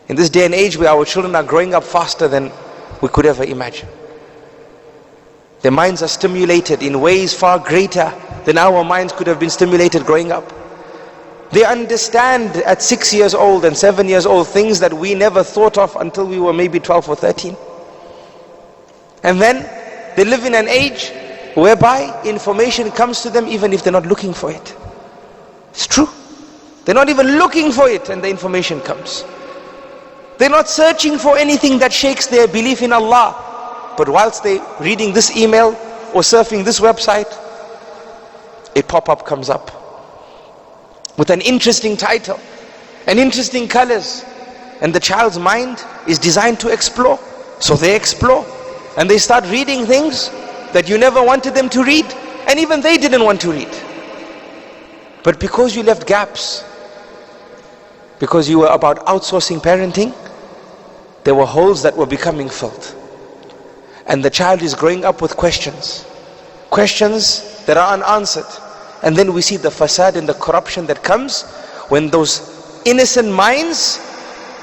In this day and age where our children are growing up faster than we could ever imagine. Their minds are stimulated in ways far greater than our minds could have been stimulated growing up. They understand at 6 years old and 7 years old things that we never thought of until we were maybe 12 or 13. And then they live in an age whereby information comes to them even if they're not looking for it. It's true. They're not even looking for it and the information comes. They're not searching for anything that shakes their belief in Allah. But whilst they're reading this email or surfing this website, a pop-up comes up with an interesting title and interesting colors, and the child's mind is designed to explore. So they explore and they start reading things that you never wanted them to read, and even they didn't want to read. But because you left gaps, because you were about outsourcing parenting, there were holes that were becoming filled. And the child is growing up with questions that are unanswered. And then we see the fasad and the corruption that comes when those innocent minds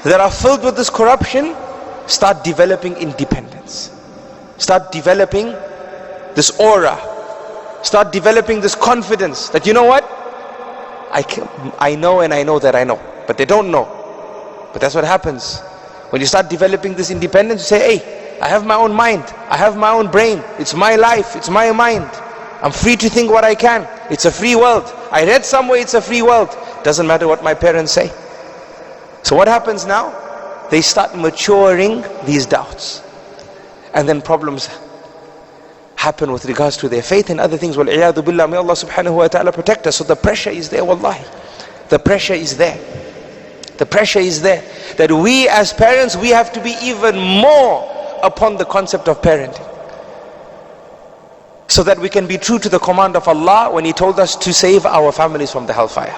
that are filled with this corruption start developing independence, start developing this aura, start developing this confidence that, you know what, I know and I know that I know, but they don't know. But that's what happens when you start developing this independence. You say, hey, I have my own mind, I have my own brain, it's my life, it's my mind, I'm free to think what I can, it's a free world. I read somewhere it's a free world. Doesn't matter what my parents say. So what happens now? They start maturing these doubts, and then problems happen with regards to their faith and other things. Wal-iyadhu billah, may Allah subhanahu wa ta'ala protect us. So the pressure is there, wallahi. The pressure is there. The pressure is there that we as parents, we have to be even more upon the concept of parenting, so that we can be true to the command of Allah when He told us to save our families from the hellfire.